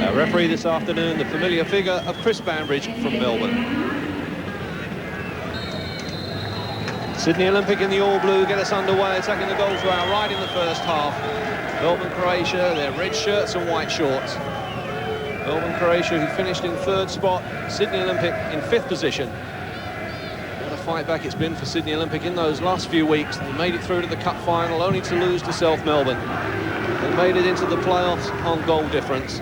Our referee this afternoon, the familiar figure of Chris Bambridge from Melbourne. Sydney Olympic in the all-blue get us underway, attacking the goal to our right in the first half. Melbourne, Croatia, their red shirts and white shorts. Melbourne, Croatia, who finished in third spot. Sydney Olympic in fifth position. What a fight back it's been for Sydney Olympic in those last few weeks. They made it through to the cup final, only to lose to South Melbourne. They made it into the playoffs on goal difference.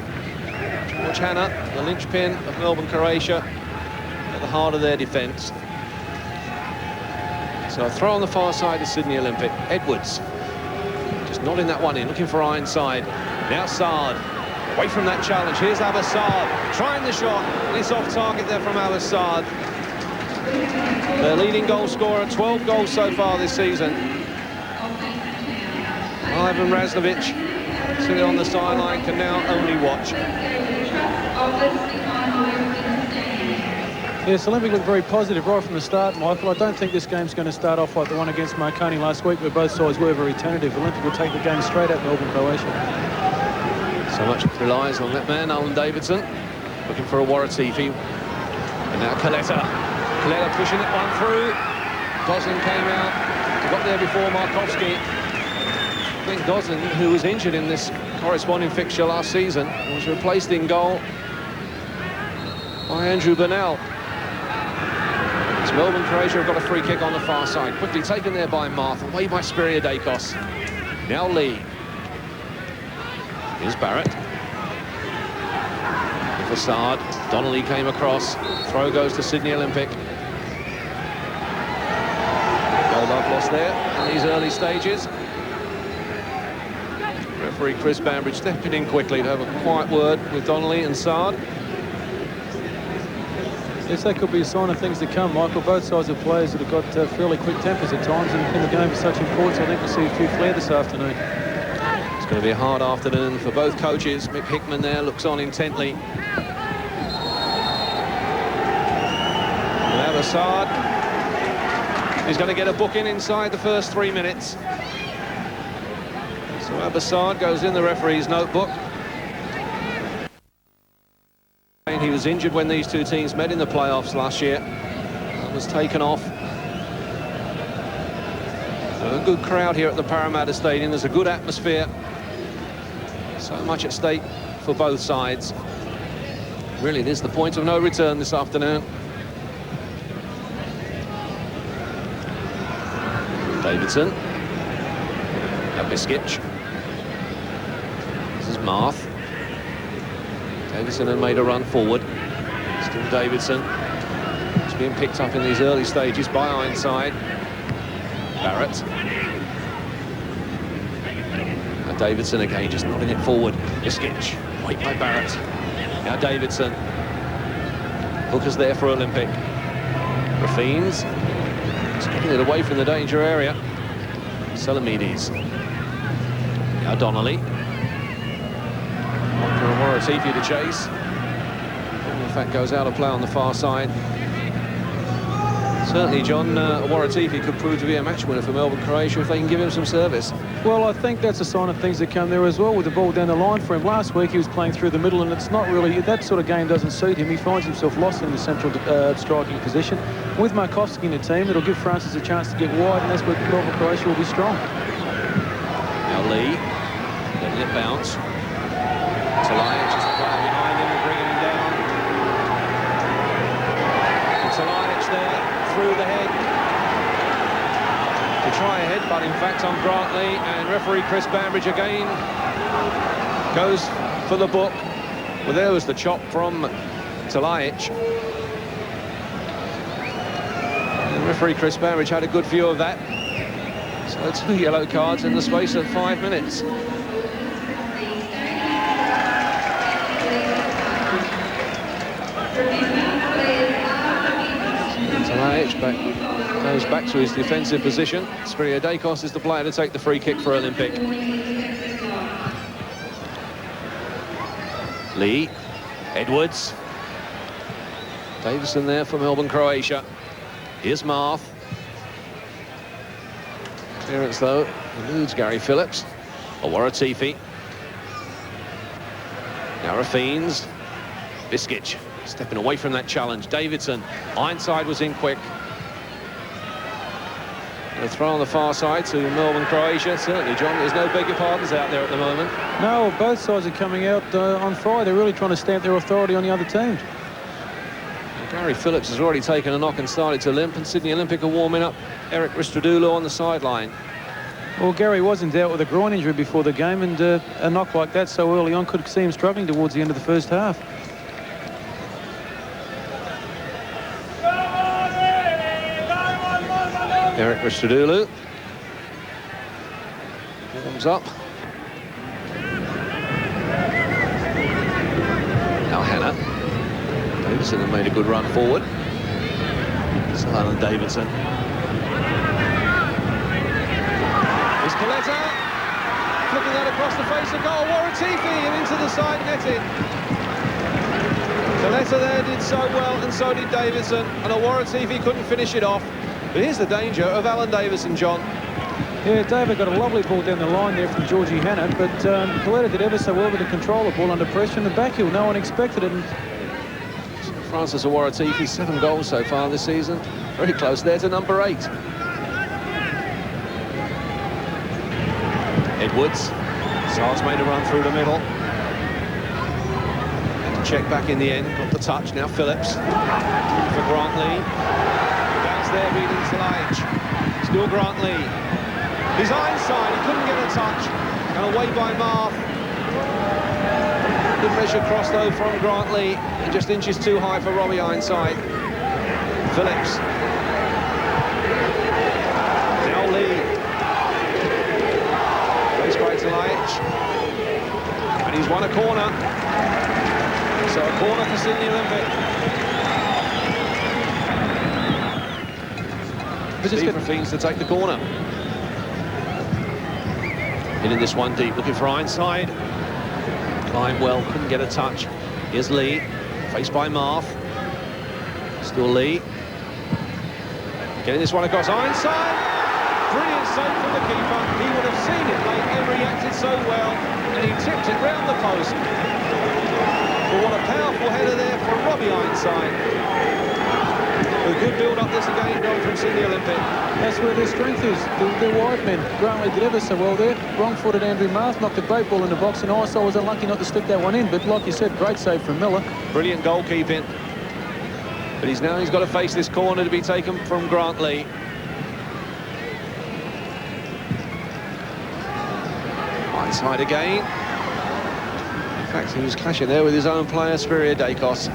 George Hannah, the linchpin of Melbourne, Croatia, at the heart of their defence. So a throw on the far side of Sydney Olympic. Edwards just nodding that one in, looking for Ironside. Now Saad, away from that challenge. Here's Abbasad trying the shot. It's off target there from Abbasad. Their leading goal scorer, 12 goals so far this season. Ivan Raznovic, sitting on the sideline, can now only watch. Yes, Olympic looked very positive right from the start, Michael. I don't think this game's going to start off like the one against Marconi last week, where both sides were very tentative. Olympic will take the game straight at Melbourne, Croatia. So much relies on that man, Alan Davidson, looking for a Waratifi. And now Kaleta. Kaleta pushing that one through. Gosling came out. He got there before Markovski. I think Gosling, who was injured in this corresponding fixture last season, was replaced in goal by Andrew Burnell. So Melbourne, Croatia have got a free kick on the far side. Quickly taken there by Marth, away by Spiriadakos. Now Lee. Here's Barrett. Facade. Donnelly came across. Throw goes to Sydney Olympic. Goal love lost there in these early stages. Referee Chris Bambridge stepping in quickly to have a quiet word with Donnelly and Saad. Yes, that could be a sign of things to come, Michael. Both sides of players that have got fairly quick tempers at times, and in the game is such importance, I think we'll see a few flair this afternoon. It's going to be a hard afternoon for both coaches. Mick Hickman there looks on intently. And Abbasad is going to get a booking inside the first 3 minutes. So Abbasad goes in the referee's notebook. He was injured when these two teams met in the playoffs last year. That was taken off. So a good crowd here at the Parramatta Stadium. There's a good atmosphere. So much at stake for both sides. Really, it is the point of no return this afternoon. Davidson. Biskic. This is Marth. Davidson had made a run forward. Still Davidson. It's being picked up in these early stages by Ironside. Barrett. Now Davidson again, just nodding it forward. Biskic. Wait by Barrett. Now Davidson. Hooker's there for Olympic. Rafines. He's getting it away from the danger area. Salamides. Now Donnelly. Waratifi to chase. In fact, goes out of play on the far side. Certainly, John, Waratifi could prove to be a match winner for Melbourne, Croatia if they can give him some service. Well, I think that's a sign of things that come there as well, with the ball down the line for him. Last week, he was playing through the middle, and it's not really, that sort of game doesn't suit him. He finds himself lost in the central striking position. With Markovski in the team, it'll give Francis a chance to get wide, and that's where Melbourne, Croatia will be strong. Now Lee, letting it bounce. Taliac is the player behind him, bringing him down. Taliac there, through the head. To try a headbutt, in fact, on Grantley, and referee Chris Bambridge again goes for the book. Well, there was the chop from Taliac. And referee Chris Bambridge had a good view of that. So 2 yellow cards in the space of 5 minutes. Taliac goes back to his defensive position. Spiriadakos is the player to take the free kick for Olympic. Lee, Edwards. Davison there for Melbourne, Croatia. Here's Marth. Clearance, though, eludes Gary Phillips. Waratifi. Now Rafines, Biskic stepping away from that challenge. Davidson, Ironside was in quick. And a throw on the far side to Melbourne, Croatia. Certainly, John, there's no beg your pardons out there at the moment. No, both sides are coming out on fire. They're really trying to stamp their authority on the other team. Gary Phillips has already taken a knock and started to limp, and Sydney Olympic are warming up. Eric Ristodoulou on the sideline. Well, Gary wasn't out with a groin injury before the game, and a knock like that so early on could see him struggling towards the end of the first half. Eric Ristodoulou warms up. Now Hannah. Davidson had made a good run forward. Still Alan Davidson. Here's Coletta. Flicking that across the face of goal. Waratifi and into the side netting. Coletta there did so well, and so did Davidson. And Waratifi couldn't finish it off. But here's the danger of Alan Davidson, John. Yeah, David got a lovely ball down the line there from Georgie Hannah, but Coletta did ever so well to control the ball under pressure in the back heel. No one expected it. And Francis Waratifi, 7 goals so far this season. Very close there to number 8. Edwards. Sars made a run through the middle. Had to check back in the end. Got the touch. Now Phillips for Grant Lee. Bounce there, beating Salage. Still Grant Lee. His Ironside. He couldn't get a touch. And away by Marth. Good measure cross though from Grant Lee, and just inches too high for Robbie Ironside. Phillips. Now Lee. Plays by Talaich. And he's won a corner. So a corner for Sydney Olympic. Steve Rafines to take the corner. Hitting this one deep, looking for Ironside. Climbed well, couldn't get a touch. Here's Lee, faced by Marth. Still Lee. Getting this one across Ironside. Brilliant save from the keeper. He would have seen it late and reacted so well, and he tipped it round the post. But what a powerful header there for Robbie Ironside. A good build-up this again, going from Sydney Olympic. That's where their strength is, the wide men. Grantley did ever so well there. Wrong-footed Andrew Marth knocked a great ball in the box, and Ironside was unlucky not to stick that one in. But like you said, great save from Miller. Brilliant goalkeeping. But he's got to face this corner to be taken from Grant Lee. Ironside again. In fact, he was clashing there with his own player, Spiria Dacos.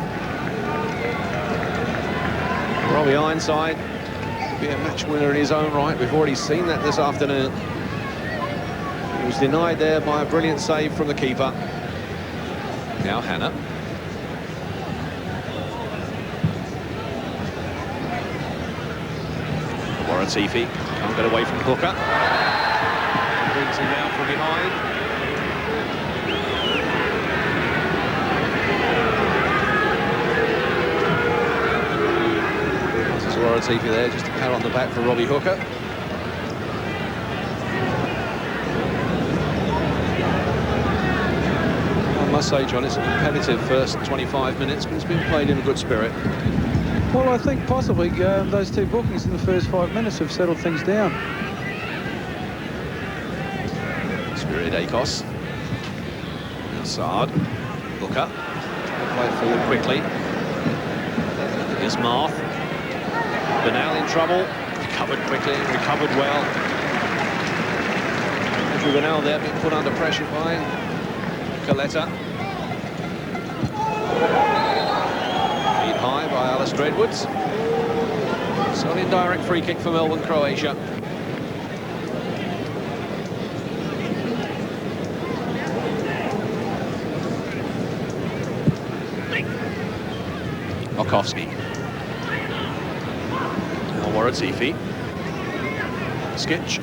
Robbie Ironside could be a match winner in his own right. We've already seen that this afternoon. He was denied there by a brilliant save from the keeper. Now Hannah. Waratifi can't get away from Hooker. Brings him down from behind. Waratifi there, just a pat on the back for Robbie Hooker. I must say, John, it's a competitive first 25 minutes, but it's been played in a good spirit. Well, I think possibly those 2 bookings in the first 5 minutes have settled things down. Spiria Dacos. Now Sard. Hooker. Play it forward quickly. Here's Marth. Bernal in trouble, recovered quickly, recovered well. Andrew Bernal there being put under pressure by Coletta. Feed high by Alistair Edwards. So an indirect free kick for Melbourne, Croatia. Olkowski. Waratifi. Skitch.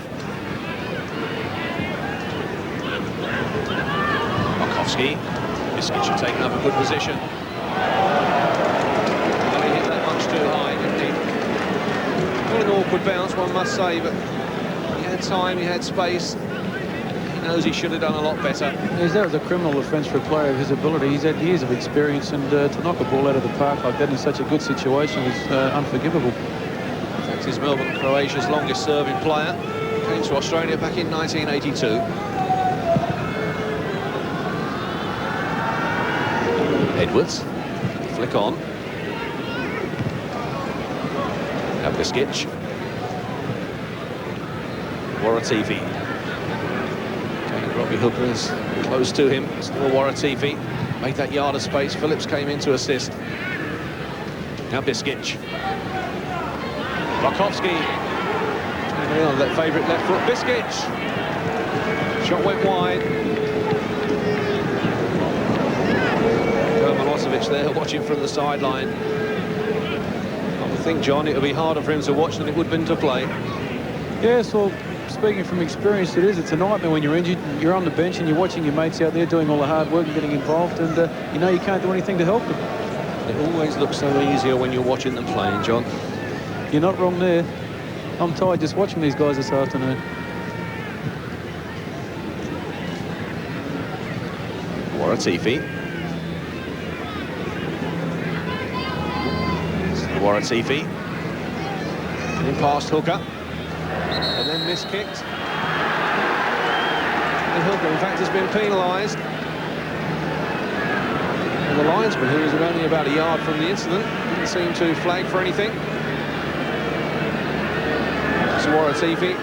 Olkowski. Biskic have taken up a good position. Well, he hit that much too high, didn't he? What an awkward bounce, one must say, but he had time, he had space. He knows he should have done a lot better. Yes, that was a criminal offence for a player of his ability. He's had years of experience, and to knock a ball out of the park like that in such a good situation was unforgivable. In fact, he's Melbourne, Croatia's longest serving player. Came to Australia back in 1982. Edwards, flick on. Biskic. Waratifi. Okay, Robbie Hooker is close to him. Still Waratifi. Made that yard of space. Phillips came in to assist. Now Biskic. Barkowski. On that favourite left foot. Biskic. Shot went wide. Milosevic there watching from the sideline. I think, John, it would be harder for him to watch than it would have been to play. Yes, well, speaking from experience, it is. It's a nightmare when you're injured, you're on the bench and you're watching your mates out there doing all the hard work and getting involved, and you know you can't do anything to help them. It always looks so easier when you're watching them playing, John. You're not wrong there. I'm tired just watching these guys this afternoon. Waratifi. Waratifi. In past Hooker. And then miskicked. And Hooker, in fact, has been penalised. And the linesman, who was only about a yard from the incident, didn't seem to flag for anything. So Waratifi,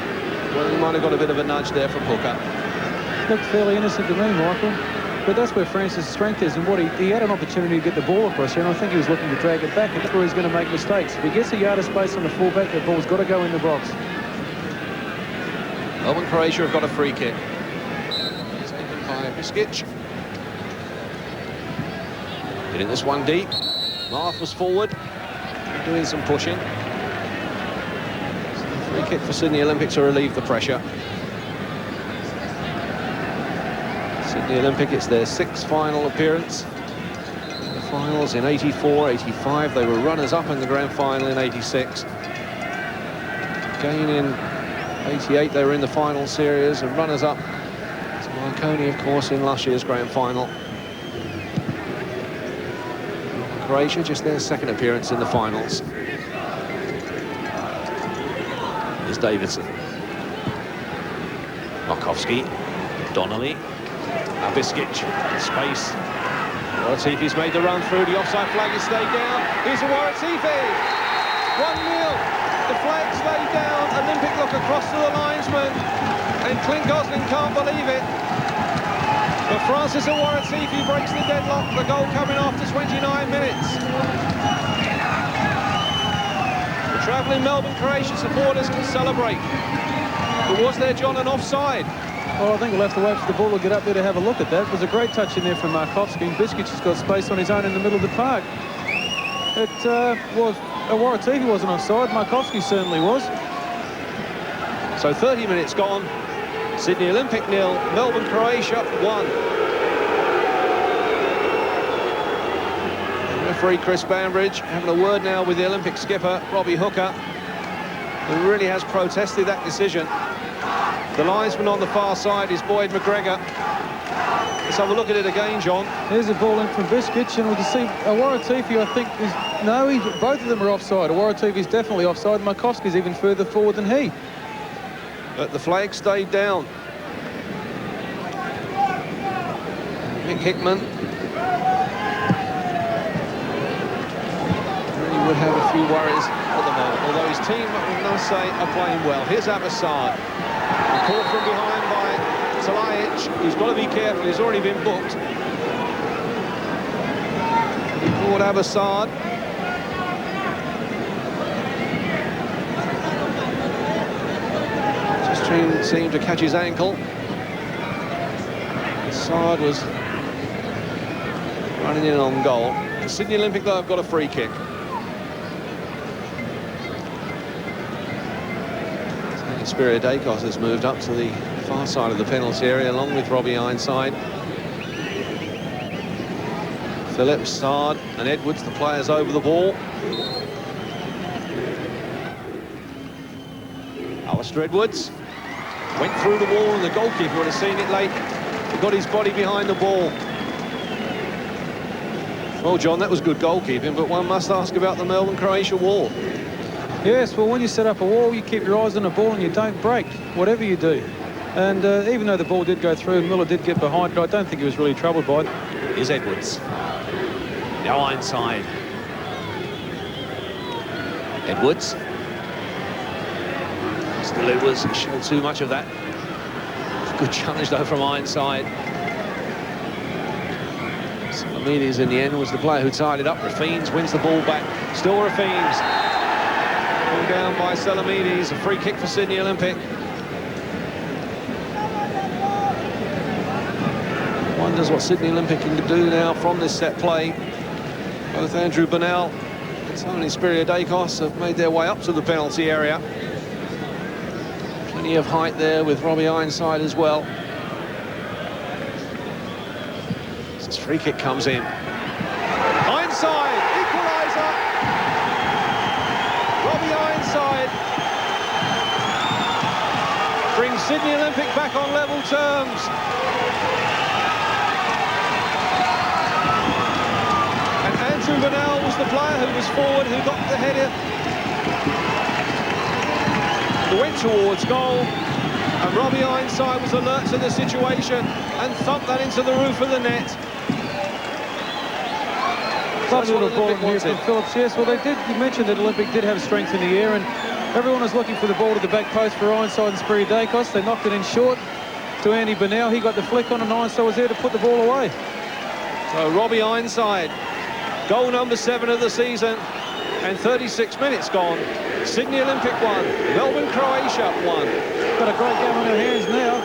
well, he might have got a bit of a nudge there from Hooker. Looked fairly innocent to me, Michael. But that's where Francis' strength is, and what he had an opportunity to get the ball across here, and I think he was looking to drag it back, and that's where he's going to make mistakes. If he gets a yard of space on the fullback, that ball's got to go in the box. Melbourne, Croatia have got a free kick. Taken by Biskic. Getting this one deep. Marth was forward, doing some pushing. So free kick for Sydney Olympic to relieve the pressure. Sydney Olympic, it's their 6th final appearance in the finals in 84, 85. They were runners-up in the grand final in 86. Again in 88, they were in the final series, and runners-up to Marconi, of course, in last year's grand final. Croatia, just their 2nd appearance in the finals. Here's Davidson. Markovski. Donnelly. Now Biskic, space. Waratifi's made the run through. The offside flag is stayed down. Here's a Waratifi. 1-0. The flag stayed down. Olympic look across to the linesman, and Clint Gosling can't believe it. But Francis Waratifi breaks the deadlock. The goal coming after 29 minutes. The travelling Melbourne Croatia supporters can celebrate. But was there, John, an offside? Well, I think we'll have to wait for the ball to get up there to have a look at that. It was a great touch in there from Markovski, and Biskic has got space on his own in the middle of the park. It was... Waratifi wasn't offside, Markovski certainly was. So 30 minutes gone. Sydney Olympic 0, Melbourne Croatia 1. Referee Chris Bambridge having a word now with the Olympic skipper Robbie Hooker, who really has protested that decision. The linesman on the far side is Boyd McGregor. Let's have a look at it again, John. There's a ball in from Biskic, and we can see Waratifi, I think, is... No, both of them are offside. Waratifi's definitely offside. Markovski's even further forward than he. But the flag stayed down. Mick Hickman really would have a few worries at the moment, although his team, I must say, are playing well. Here's Abassad. Caught from behind by Talajic. He's got to be careful, he's already been booked. He caught Abassad. Just seemed to catch his ankle. Abassad was running in on goal. The Sydney Olympic, though, have got a free kick. Spiriadakos has moved up to the far side of the penalty area, along with Robbie Ironside. Phillips, Sard and Edwards, the players over the ball. Alistair Edwards. Went through the wall and the goalkeeper would have seen it late. He got his body behind the ball. Well, John, that was good goalkeeping, but one must ask about the Melbourne-Croatia wall. Yes, well, when you set up a wall, you keep your eyes on the ball and you don't break, whatever you do. And even though the ball did go through and Miller did get behind it, I don't think he was really troubled by it. Here's Edwards. Now Ironside. Edwards. Still Edwards showed too much of that. Good challenge, though, from Ironside. Salamides, in the end, was the player who tied it up. Rafines wins the ball back. Still Rafines. Pulled down by Salamides. A free kick for Sydney Olympic. Wonders what Sydney Olympic can do now from this set play. Both Andrew Burnell and Tony Spiriadakos have made their way up to the penalty area. Plenty of height there with Robbie Ironside as well. This free kick comes in. Ironside, equaliser. Robbie Ironside brings Sydney Olympic back on level terms. And Andrew Burnell was the player who was forward, who got the header. He went towards goal, and Robbie Ironside was alert to the situation and thumped that into the roof of the net. Lovely little ball in here from Phillips. Yes, well, they did. You mentioned that Olympic did have strength in the air, and everyone was looking for the ball to the back post for Ironside and Spiriadakos. They knocked it in short to Andy Burnell. He got the flick on, and Ironside was there to put the ball away. So Robbie Ironside, goal number 7 of the season, and 36 minutes gone. Sydney Olympic 1, Melbourne Croatia 1. Got a great game on their hands now.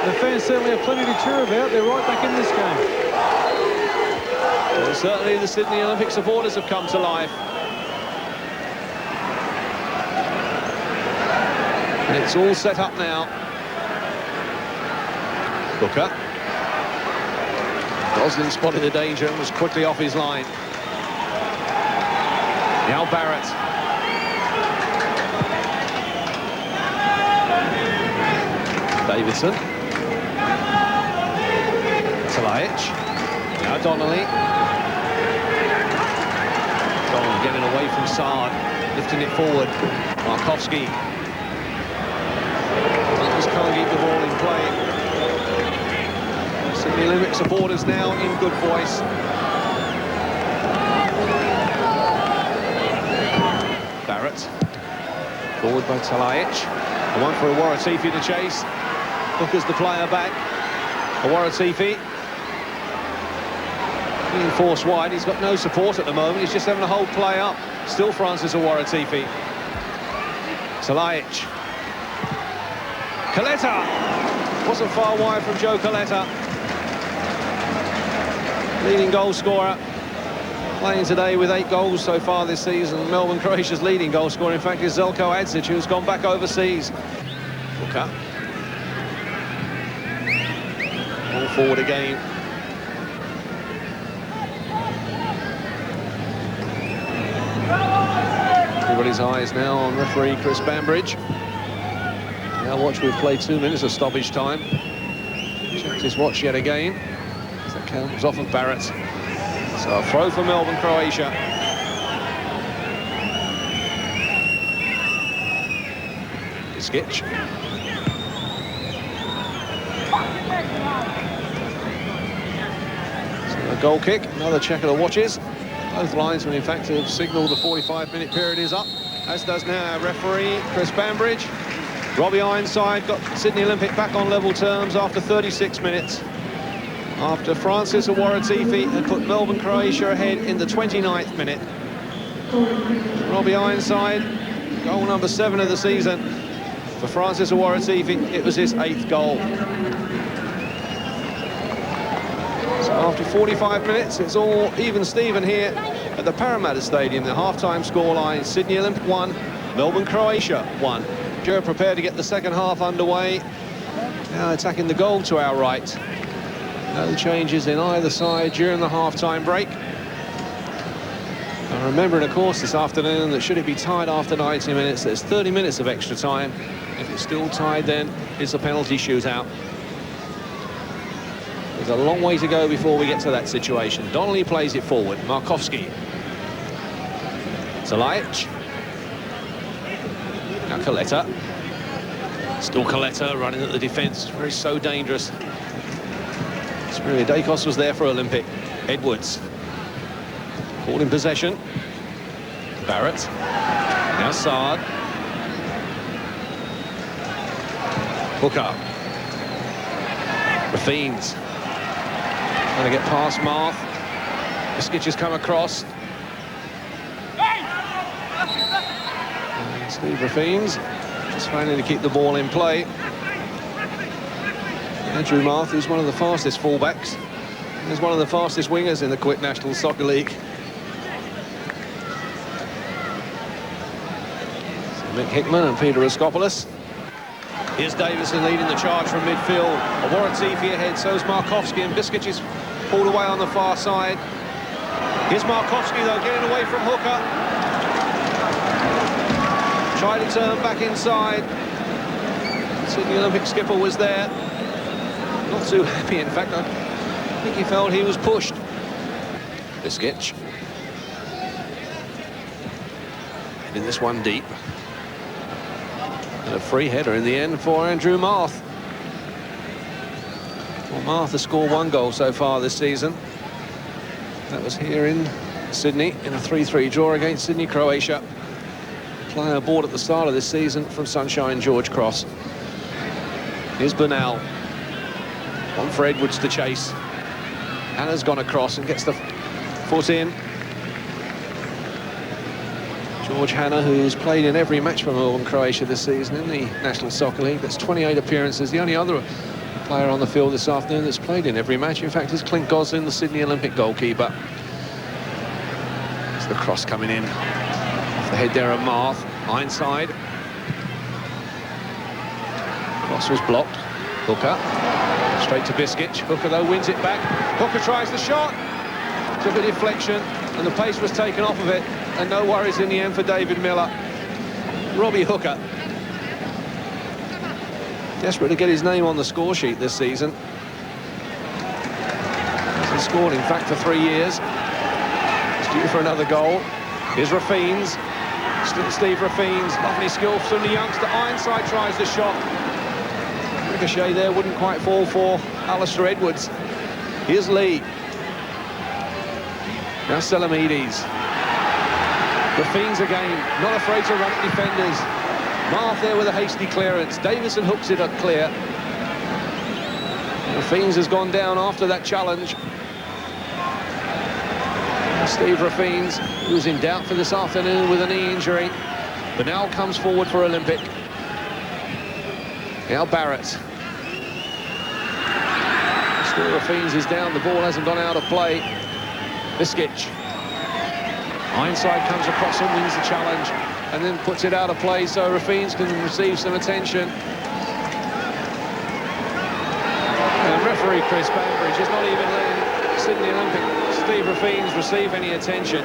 The fans certainly have plenty to cheer about. They're right back in this game. Well, certainly the Sydney Olympic supporters have come to life. And it's all set up now. Booker. Gosling spotted the danger and was quickly off his line. Now Barrett. Davidson. Talajic. Now Donnelly. Donnelly getting away from Saad, lifting it forward. Markovski. He just can't keep the ball in play. Sydney Olympic supporters now in good voice. Barrett. Forward by Talajic. The one for Awaratifi to chase. Booker's the player back. Awaratifi. Being forced wide, he's got no support at the moment. He's just having to hold play up. Still Francis Awaratifi. Talajic. Coletta. Wasn't far wide from Joe Coletta. Leading goal scorer. Playing today with 8 goals so far this season. Melbourne Croatia's leading goal scorer, in fact, is Zeljko Adzic, who's gone back overseas. Booker. Ball forward again. Everybody's eyes now on referee Chris Bambridge. Now watch, we've played 2 minutes of stoppage time. Checked his watch yet again. That comes off of Barrett. So a throw for Melbourne, Croatia. Skitch. So a goal kick, another check of the watches. Both linesmen, in fact, have signalled the 45-minute period is up, as does now referee Chris Bambridge. Robbie Ironside got Sydney Olympic back on level terms after 36 minutes. After Francis Awaratifi had put Melbourne Croatia ahead in the 29th minute. Robbie Ironside, goal number 7 of the season. For Francis Awaratifi, it was his 8th goal. So after 45 minutes, it's all even Steven here at the Parramatta Stadium. The half-time scoreline, Sydney Olympic 1, Melbourne Croatia 1. Joe prepared to get the second half underway. Now attacking the goal to our right. No changes in either side during the half-time break. And remembering, of course, this afternoon that should it be tied after 90 minutes, there's 30 minutes of extra time If it's still tied, then it's a penalty shootout. There's a long way to go before we get to that situation. Donnelly plays it forward. Markowski. Zalajic. Now Coletta. Still Coletta running at the defence. Very so dangerous. Spiriadakos was there for Olympic. Edwards. Called in possession. Barrett. Now Saad. Hooker. Rafines. Trying to get past Marth. Biskic has come across. And Steve Rafines just failing to keep the ball in play. Andrew Marth, who's one of the fastest fullbacks. He's one of the fastest wingers in the Quick National Soccer League. So Mick Hickman and Peter Raskopoulos. Here's Davison leading the charge from midfield. A Waratifi ahead, so's Markowski, and Biskic is pulled away on the far side. Here's Markowski, though, getting away from Hooker. Tried to turn back inside. Sydney Olympic skipper was there. Not too happy, in fact. I think he felt he was pushed. Biskic. Heading this one deep. And a free header in the end for Andrew Marth. Well, Marth has scored 1 goal so far this season. That was here in Sydney in a 3-3 draw against Sydney, Croatia. Player aboard at the start of this season from Sunshine George Cross. Here's Bernal. One for Edwards to chase. Hanna's gone across and gets the foot in. George Hanna, who's played in every match for Melbourne, Croatia this season in the National Soccer League. That's 28 appearances. The only other player on the field this afternoon that's played in every match, in fact, is Clint Goslin, the Sydney Olympic goalkeeper. There's the cross coming in. Off the head there of Marth. Ironside. Cross was blocked. Hooker. Straight to Biskic. Hooker, though, wins it back. Hooker tries the shot. Took a deflection, and the pace was taken off of it. And no worries in the end for David Miller. Robbie Hooker. Desperate to get his name on the score sheet this season. Hasn't scored, in fact, for 3 years. He's due for another goal. Here's Rafines. Still Steve Rafines. Lovely skill from the youngster. Ironside tries the shot. Ricochet there wouldn't quite fall for Alistair Edwards. Here's Lee. Now Selamides. Rafines again, not afraid to run at defenders. Marth there with a hasty clearance. Davison hooks it up clear. Rafines has gone down after that challenge. Steve Rafines, who was in doubt for this afternoon with a knee injury, but now comes forward for Olympic. Now Barrett. Still Rafines is down, the ball hasn't gone out of play. Biskic. Ironside comes across and wins the challenge and then puts it out of play so Rafines can receive some attention. And referee Chris Bambridge is not even letting Sydney Olympic Steve Rafines receive any attention.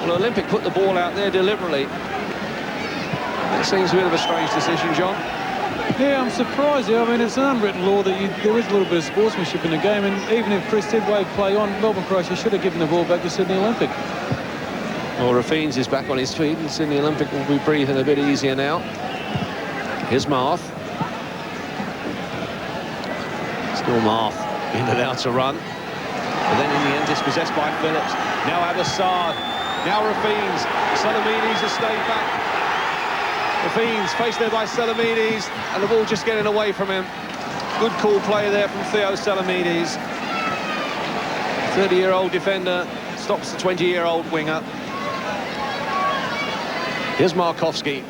Well, Olympic put the ball out there deliberately. That seems a bit of a strange decision, John. Yeah, I'm surprised. I mean, it's an unwritten law that there is a little bit of sportsmanship in the game, and even if Chris did wave play on, Melbourne Croatia should have given the ball back to Sydney Olympic. Well, Rafines is back on his feet, and Sydney Olympic will be breathing a bit easier now. Here's Marth. Still Marth in and out to run. But then in the end, dispossessed by Phillips. Now Abassad. Now Rafines. Selamides has stayed back. Rafines faced there by Selamides, and the ball just getting away from him. Good cool play there from Theo Selamides. 30-year-old defender stops the 20-year-old winger. Here's Markowski.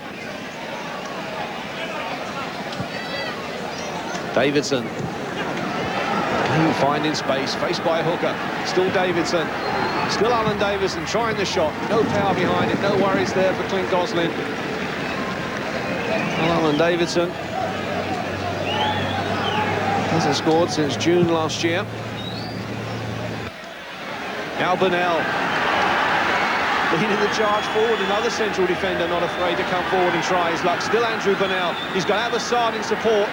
Davidson. Finding space, faced by Hooker. Still Davidson. Still Alan Davison trying the shot. No power behind it. No worries there for Clint Goslin. Well, Alan Davidson hasn't scored since June last year. Now Bernal. Leading the charge forward, another central defender not afraid to come forward and try his luck. Still Andrew Burnell. He's got Abbas-Saad in support.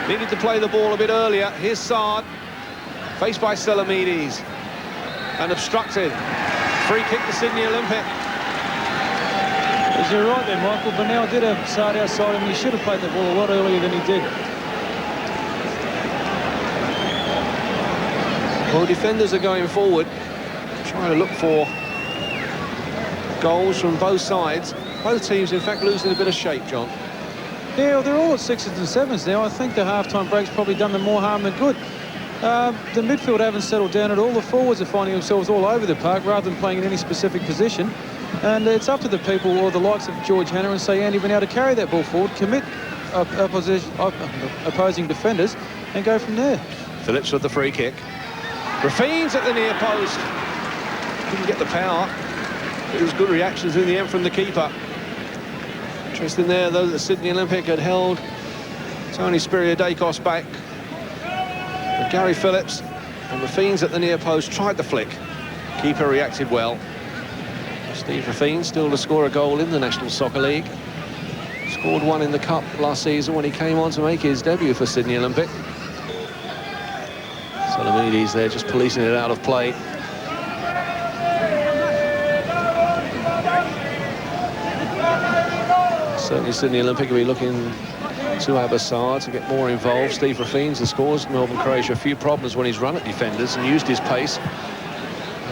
Needed to play the ball a bit earlier. Here's Saad, faced by Selamides. And obstructed. Free kick to Sydney Olympic. You're right there, Michael. Burnell did have Saad outside him. He should have played the ball a lot earlier than he did. Well, defenders are going forward, trying to look for goals from both sides. Both teams, in fact, losing a bit of shape, John. Yeah, well, they're all at 6s and 7s now. I think the half-time break's probably done them more harm than good. The midfield haven't settled down at all. The forwards are finding themselves all over the park rather than playing in any specific position. And it's up to the people or the likes of George Hanna and say Andy Burnell to carry that ball forward, commit opposing defenders, and go from there. Phillips with the free kick. Rafine's at the near post. Didn't get the power. It was good reactions in the end from the keeper. Interesting there, though, that Sydney Olympic had held Tony Spiriadakos back. But Gary Phillips and Rafine's at the near post tried the flick. Keeper reacted well. Steve Rafine still to score a goal in the National Soccer League. Scored one in the Cup last season when he came on to make his debut for Sydney Olympic. Selamides there just policing it out of play. Certainly Sydney Olympic will be looking to Abbas-Saad to get more involved. Steve Rafine's has caused Melbourne Croatia a few problems when he's run at defenders and used his pace.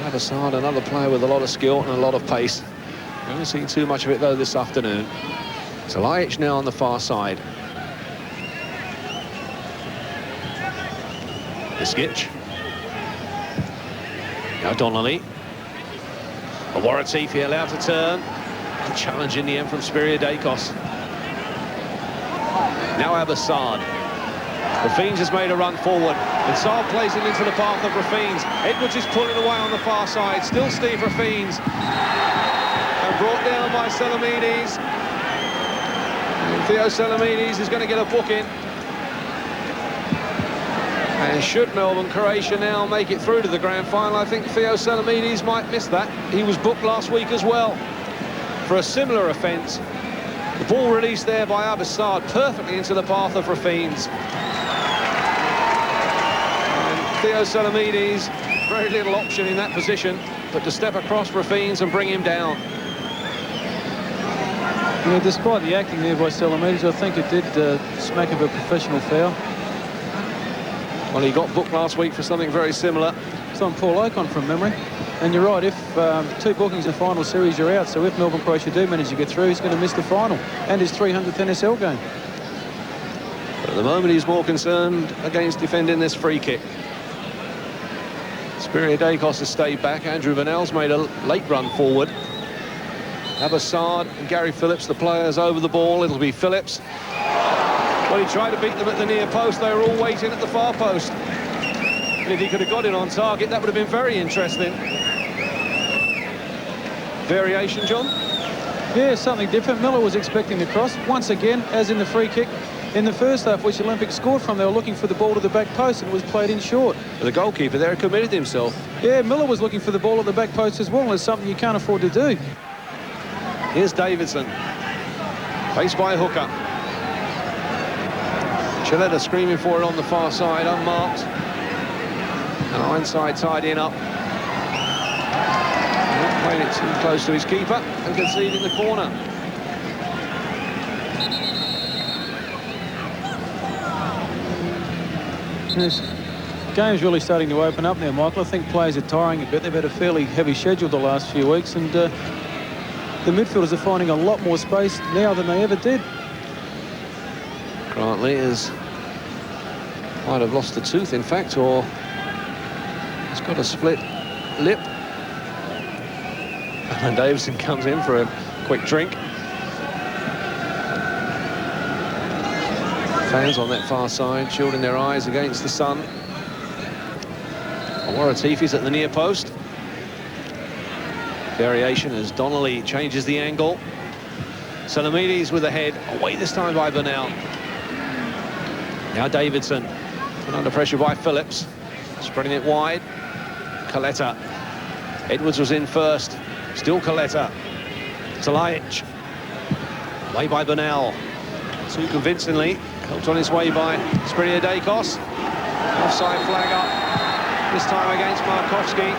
Abbas-Saad, another player with a lot of skill and a lot of pace. We haven't seen too much of it, though, this afternoon. Zalajic now on the far side. Iskic. Now Donnelly. Waratifi allowed to turn. Good challenge in the end from Spiriadakos. Now Abbas-Saad. Rafine's has made a run forward, and Saad plays it into the path of Rafine's. Edwards is pulling away on the far side. Still Steve Rafine's. And brought down by Selamides. And Theo Selamides is going to get a booking. And should Melbourne Croatia now make it through to the grand final, I think Theo Selamides might miss that. He was booked last week as well for a similar offence. The ball released there by Abbas-Saad perfectly into the path of Rafine's. Theo Selamides, very little option in that position, but to step across Rafine's and bring him down. Yeah, despite the acting there by Selamides, I think it did smack of a professional foul. Well, he got booked last week for something very similar. It's on Paul Ocon from memory. And you're right, if 2 bookings in the final series, you're out. So if Melbourne Croatia do manage to get through, he's going to miss the final and his 300th NSL game. But at the moment, he's more concerned against defending this free kick. Spiriadakos has stayed back. Andrew Burnell's made a late run forward. Abbas-Saad and Gary Phillips, the players over the ball. It'll be Phillips. Well, he tried to beat them at the near post. They were all waiting at the far post. And if he could have got it on target, that would have been very interesting. Variation, John? Yeah, something different. Miller was expecting the cross. Once again, as in the free kick in the first half, which Olympic scored from, they were looking for the ball to the back post and it was played in short. The goalkeeper there committed himself. Yeah, Miller was looking for the ball at the back post as well, and it's something you can't afford to do. Here's Davidson. Faced by Hooker. Chiletta screaming for it on the far side, unmarked. And Ironside tidying up. Playing it too close to his keeper and conceding the corner. This game's really starting to open up now, Michael. I think players are tiring a bit. They've had a fairly heavy schedule the last few weeks, and the midfielders are finding a lot more space now than they ever did. Grantley might have lost a tooth, in fact, or he's got a split lip. And Davison comes in for a quick drink. Fans on that far side shielding their eyes against the sun. Waratifi's at the near post. Variation as Donnelly changes the angle. Selamides with a head, away this time by Burnell. Now Davidson, put under pressure by Phillips. Spreading it wide. Coletta. Edwards was in first. Still Coletta. Talajic. Way by Bernal. Too convincingly. Helped on his way by Spiriadakos. Offside flag up. This time against Markowski.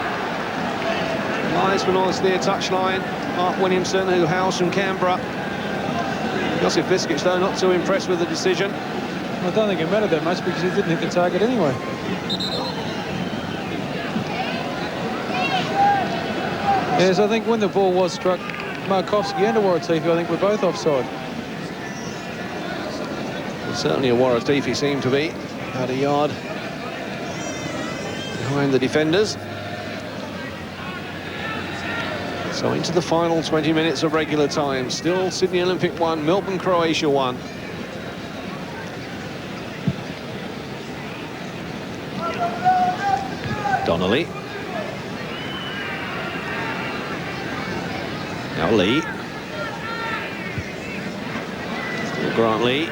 Linesman on the near touchline. Mark Williamson, who hails from Canberra. Josip Viskic, though, not too impressed with the decision. I don't think it mattered that much because he didn't hit the target anyway. Yes, I think when the ball was struck, Markowski and Awaratifi, I think, were both offside. Certainly Awaratifi seemed to be about a yard behind the defenders. So into the final 20 minutes of regular time. Still Sydney Olympic 1, Melbourne, Croatia 1. Donnelly. Now Lee. Still Grant Lee.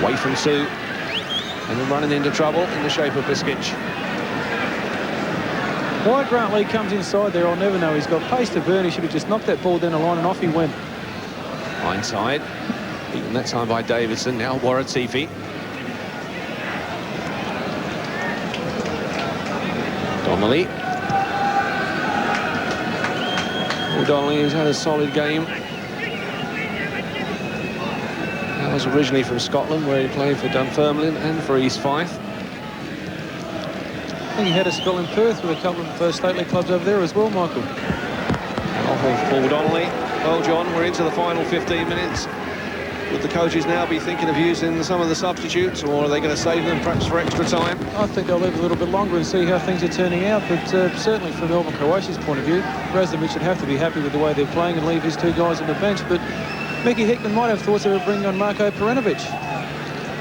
Away from two. And then running into trouble in the shape of Viskic. Why Grant Lee comes inside there, I'll never know. He's got pace to burn. He should have just knocked that ball down the line and off he went. Inside. Beaten that time by Davidson. Now Awaratifi. Donnelly. Donnelly has had a solid game. That was originally from Scotland, where he played for Dunfermline and for East Fife. I think he had a spell in Perth with a couple of state league clubs over there as well, Michael. Off of Paul Donnelly. Well, John, we're into the final 15 minutes. Would the coaches now be thinking of using some of the substitutes, or are they going to save them perhaps for extra time? I think they'll leave a little bit longer and see how things are turning out, but certainly from Melbourne Croatia's point of view, Razdovic should have to be happy with the way they're playing and leave his two guys on the bench, but Mickey Hickman might have thoughts of bringing on Marko Perenovic.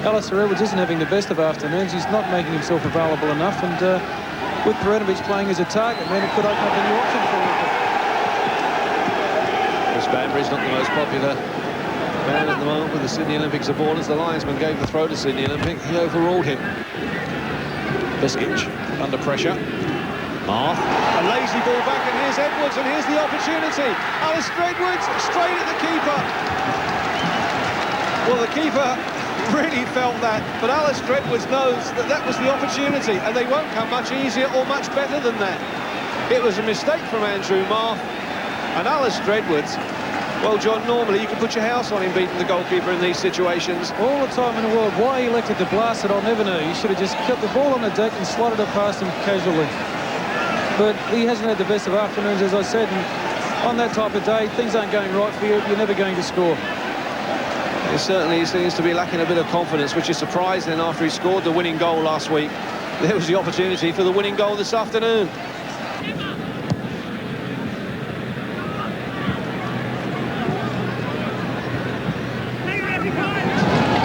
Alistair Edwards isn't having the best of afternoons. He's not making himself available enough, and with Perenovic playing as a target man, it could open up a new option for him. Chris Bambury's not the most popular man at the moment with the Sydney Olympic supporters. The linesman gave the throw to Sydney Olympic. He overruled him. Viskic under pressure. Marth. A lazy ball back, and here's Edwards, and here's the opportunity. Alistair Edwards straight at the keeper. Well, the keeper really felt that, but Alistair Edwards knows that that was the opportunity, and they won't come much easier or much better than that. It was a mistake from Andrew Marth, and Alistair Edwards, well, John, normally you can put your house on him beating the goalkeeper in these situations. All the time in the world. Why he elected to blast it, I'll never know. He should have just kept the ball on the deck and slotted it past him casually. But he hasn't had the best of afternoons, as I said, and on that type of day, things aren't going right for you, you're never going to score. He certainly seems to be lacking a bit of confidence, which is surprising after he scored the winning goal last week. There was the opportunity for the winning goal this afternoon.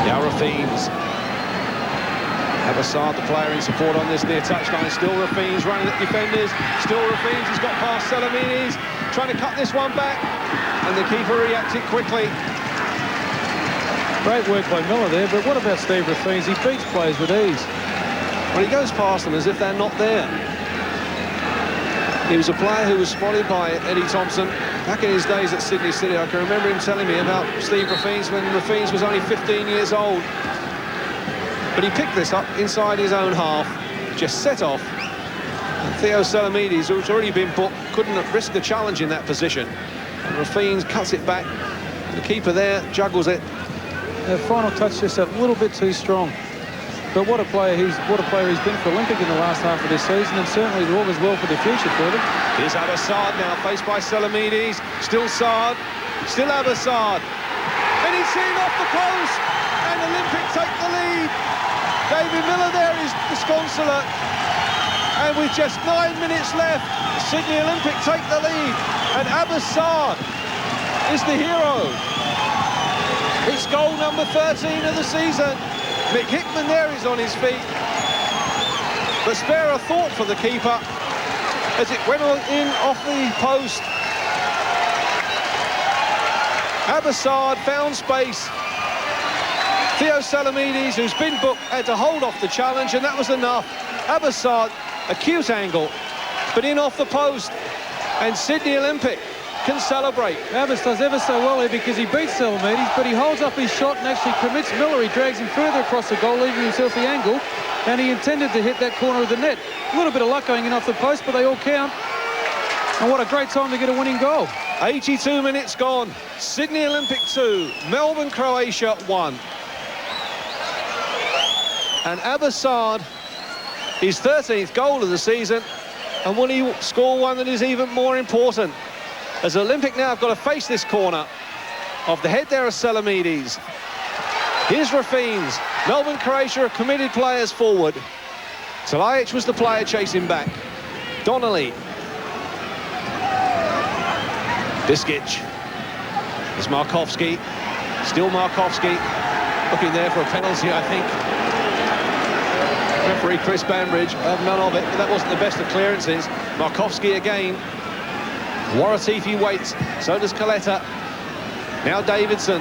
Now Rafine's. Abassad, the player in support on this near touchline. Still Rafine's running at defenders. Still Rafine's. He's got past Salamides. Trying to cut this one back. And the keeper reacted quickly. Great work by Miller there, but what about Steve Rafine's? He beats players with ease. Well, he goes past them as if they're not there. He was a player who was spotted by Eddie Thompson back in his days at Sydney City. I can remember him telling me about Steve Rafine's when Rafine's was only 15 years old. But he picked this up inside his own half, just set off. And Theo Salamides, who's already been booked, couldn't risk the challenge in that position. And Rafine's cuts it back. The keeper there juggles it. The final touch just a little bit too strong. But what a player he's been for Olympic in the last half of this season, and certainly it augurs well for the future for them. Here's Abassad now, faced by Salamides. Still Saad, still Abassad. And he's seen off the post, and Olympic take the lead. David Miller there is disconsolate. And with just 9 minutes left, Sydney Olympic take the lead. And Abassad is the hero. It's goal number 13 of the season. Mick Hickman there is on his feet. But spare a thought for the keeper as it went in off the post. Abassad found space. Theo Salamides, who's been booked, had to hold off the challenge, and that was enough. Abassad, acute angle, but in off the post. And Sydney Olympic can celebrate. Abbas does ever so well here because he beats Salamides, but he holds up his shot and actually commits Miller. He drags him further across the goal, leaving himself the angle, and he intended to hit that corner of the net. A little bit of luck going in off the post, but they all count. And what a great time to get a winning goal. 82 minutes gone. Sydney Olympic 2, Melbourne, Croatia 1. And Abbasad, his 13th goal of the season, and will he score one that is even more important? As Olympic now have got to face this corner. Off the head there are Salamides. Here's Rafines. Melbourne, Croatia are committed players forward. Salajic was the player chasing back. Donnelly. Biskic. It's Markovski. Still Markovski. Looking there for a penalty, I think. Referee Chris Banbridge, none of it. That wasn't the best of clearances. Markovski again. Waratifi waits. So does Coletta. Now Davidson.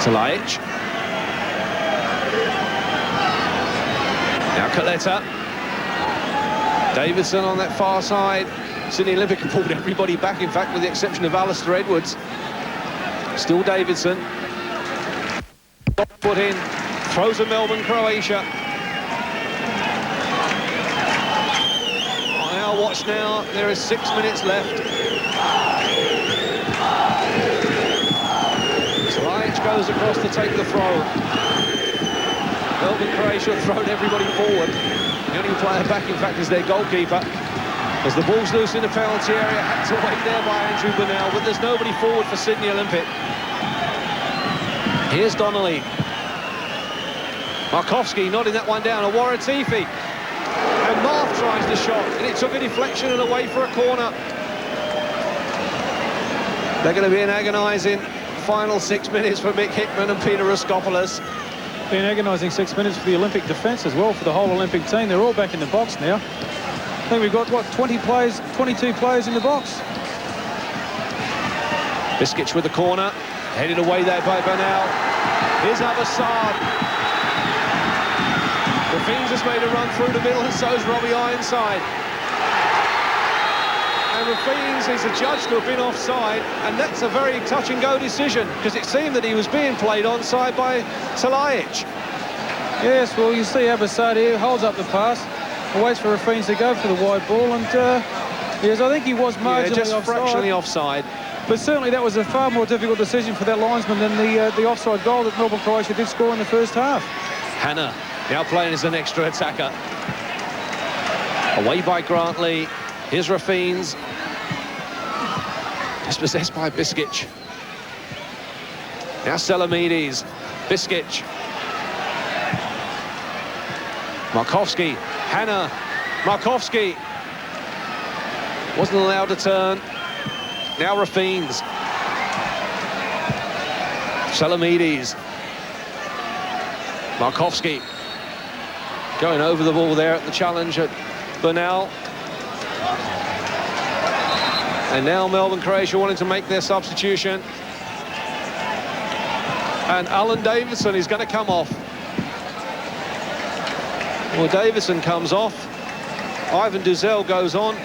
Salajic. Now Coletta. Davidson on that far side. Sydney Olympic have pulled everybody back, in fact, with the exception of Alistair Edwards. Still Davidson. Put in. Throws a Melbourne, Croatia. On our watch now, there is 6 minutes left. Salajic goes across to take the throw. Melbourne, Croatia have thrown everybody forward. The only player back, in fact, is their goalkeeper. As the ball's loose in the penalty area, had to wait there by Andrew Burnell, but there's nobody forward for Sydney Olympic. Here's Donnelly. Markovski nodding that one down, a Waratifi. And Marth tries the shot, and it took a deflection and away for a corner. They're going to be an agonising final 6 minutes for Mick Hickman and Peter Raskopoulos. Been agonising 6 minutes for the Olympic defence as well, for the whole Olympic team. They're all back in the box now. I think we've got, what, 20 players, 22 players in the box. Biskic with the corner, headed away there by Burnell. Here's Abbasad. Rafines has made a run through the middle, and so's Robbie Ironside. And Rafines is adjudged to have been offside, and that's a very touch-and-go decision, because it seemed that he was being played onside by Salajic. Yes, well, you see Abbasad here, holds up the pass, and waits for Rafines to go for the wide ball, and yes, I think he was marginally just offside. Fractionally offside. But certainly that was a far more difficult decision for that linesman than the offside goal that Melbourne Croatia did score in the first half. Hannah now playing as an extra attacker. Away by Grantley. Here's Rafines. Dispossessed by Biskic. Now Salamides. Biskic. Markovski. Hannah. Markovski. Wasn't allowed to turn. Now Rafines. Salamides. Markovski. Going over the ball there at the challenge at Burnell. And now Melbourne, Croatia wanting to make their substitution. And Alan Davidson is going to come off. Well, Davidson comes off. Ivan Duzel goes on.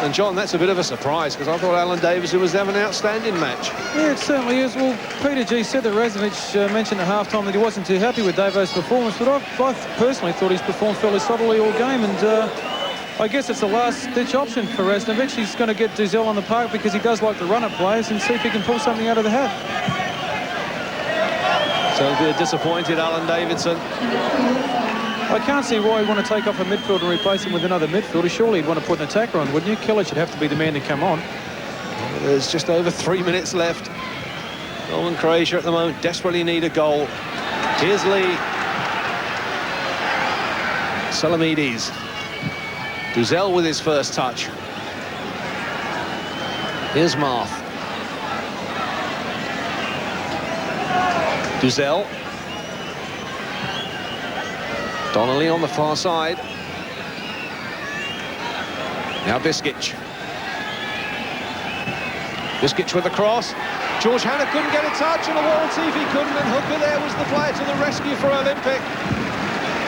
And John, that's a bit of a surprise, because I thought Alan Davidson was having an outstanding match. Yeah, it certainly is. Well, Peter G said that Raznovic mentioned at half-time that he wasn't too happy with Davo's performance, but I personally thought he's performed fairly solidly all game, and I guess it's the last-ditch option for Raznovic. He's going to get Duzel on the park because he does like the run-up plays and see if he can pull something out of the hat. So it'll be a disappointed Alan Davidson. I can't see why he'd want to take off a midfielder and replace him with another midfielder. Surely he'd want to put an attacker on, wouldn't you? Keller should have to be the man to come on. There's just over 3 minutes left. Melbourne, Croatia at the moment desperately need a goal. Here's Lee. Salamides. Duzel with his first touch. Here's Marth. Duzel. Donnelly on the far side. Now Biskic. Biskic with the cross. George Hannah couldn't get a touch, and a Waratifi couldn't, and Hooker there was the player to the rescue for Olympic.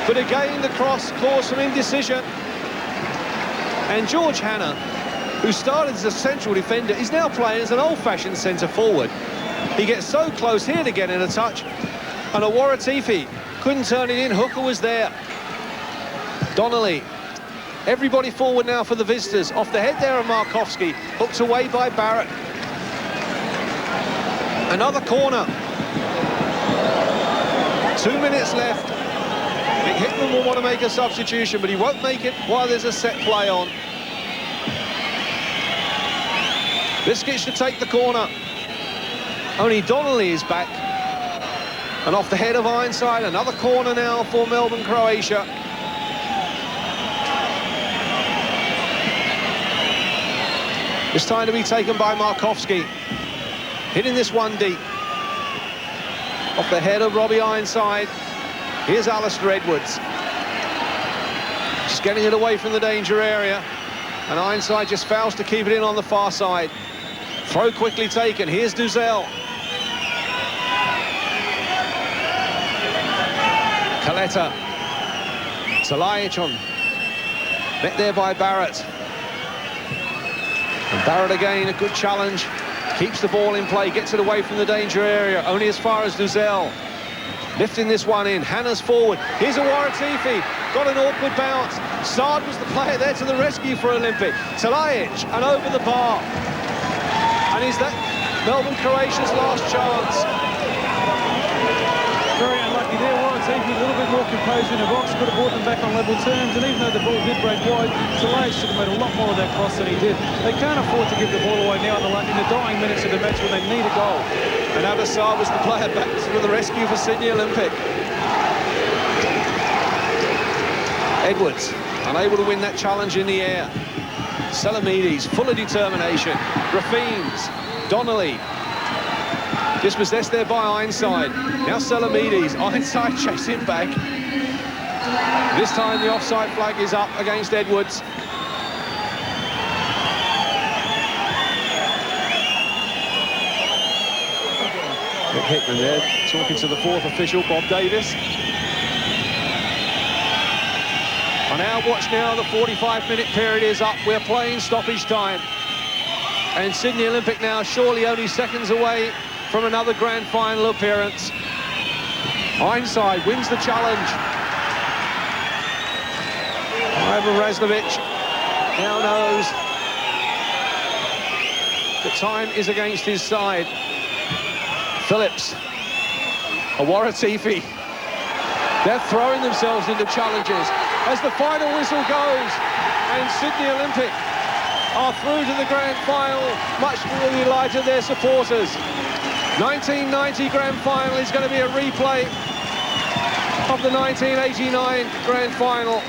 But again, the cross caused some indecision. And George Hannah, who started as a central defender, is now playing as an old-fashioned centre-forward. He gets so close here to get in a touch, and Awara Tifi couldn't turn it in. Hooker was there. Donnelly. Everybody forward now for the visitors. Off the head there of Markowski. Hooked away by Barrett. Another corner. 2 minutes left. Mick Hickman will want to make a substitution, but he won't make it while there's a set play on. Biskic to take the corner. Only Donnelly is back. And off the head of Ironside, another corner now for Melbourne, Croatia. It's time to be taken by Markowski. Hitting this one deep. Off the head of Robbie Ironside. Here's Alistair Edwards. Just getting it away from the danger area. And Ironside just fails to keep it in on the far side. Throw quickly taken. Here's Duzel. Kaleta. Salajic on. Met there by Barrett. And Barrett again, a good challenge. Keeps the ball in play, gets it away from the danger area. Only as far as Duzel. Lifting this one in. Hannah's forward. Here's Awara Tifi. Got an awkward bounce. Saad was the player there to the rescue for Olympic. Salajic and over the bar. And is that Melbourne, Croatia's last chance? Very unlucky there. Awara Tifi a little bit more composed in the box. Could have brought them back on level terms. And even though the ball did break wide, Salajic should have made a lot more of that cross than he did. They can't afford to give the ball away now in the dying minutes of the match when they need a goal. And Abasar was the player back for the rescue for Sydney Olympic. Edwards, unable to win that challenge in the air. Salamides, full of determination. Rafines, Donnelly. Dispossessed there by Ironside. Now Salamides, Ironside chasing back. This time the offside flag is up against Edwards. Mick Hickman there, talking to the fourth official, Bob Davis. On our watch now, the 45-minute period is up. We're playing stoppage time. And Sydney Olympic now surely only seconds away from another grand final appearance. Ironside wins the challenge. Ivan Razlovic now knows the time is against his side. Phillips, Awara Tifi. They're throwing themselves into challenges as the final whistle goes, and Sydney Olympic are through to the grand final, much to the delight of their supporters. 1990 grand final is going to be a replay of the 1989 grand final.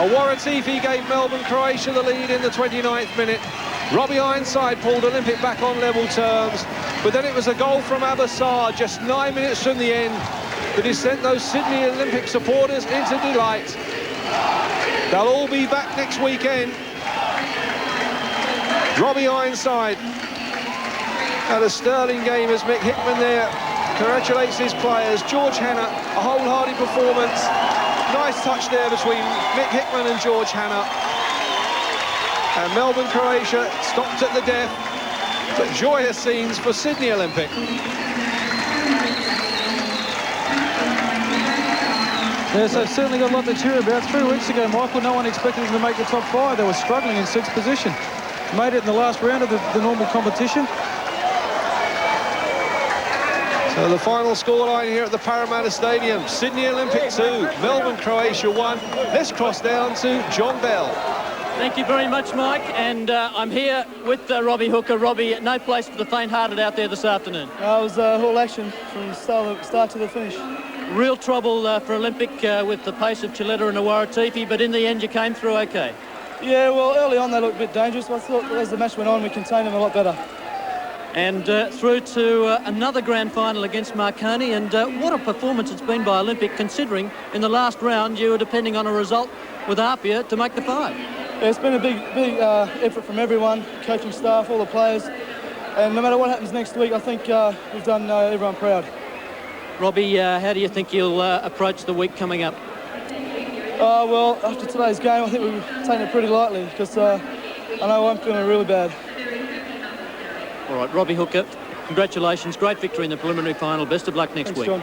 Awara Tifi gave Melbourne, Croatia the lead in the 29th minute. Robbie Ironside pulled Olympic back on level terms, but then it was a goal from Abasar just 9 minutes from the end that has sent those Sydney Olympic supporters into delight. They'll all be back next weekend. Robbie Ironside had a sterling game as Mick Hickman there congratulates his players. George Hannah, a wholehearted performance. Nice touch there between Mick Hickman and George Hannah. And Melbourne, Croatia stopped at the death. But joyous scenes for Sydney Olympic. Yes, they've certainly got a lot to cheer about. 3 weeks ago, Michael, no one expected them to make the top 5. They were struggling in 6th position. Made it in the last round of the normal competition. So the final scoreline here at the Parramatta Stadium. Sydney Olympic 2, Melbourne, Croatia 1. Let's cross down to John Bell. Thank you very much, Mike. And I'm here with Robbie Hooker. Robbie, no place for the faint-hearted out there this afternoon. It was all action from start to the finish. Real trouble for Olympic with the pace of Chiletta and Awara Tifi, but in the end you came through okay. Yeah, well, early on they looked a bit dangerous, but I thought as the match went on we contained them a lot better. And through to another grand final against Marconi, and what a performance it's been by Olympic, considering in the last round you were depending on a result with Apia to make the 5. Yeah, it's been a big effort from everyone, coaching staff, all the players, and no matter what happens next week, I think we've done everyone proud. Robbie, how do you think you'll approach the week coming up? Well, after today's game, I think we've taken it pretty lightly because I know I'm feeling really bad. All right, Robbie Hooker, congratulations. Great victory in the preliminary final. Best of luck next Thanks, week. John.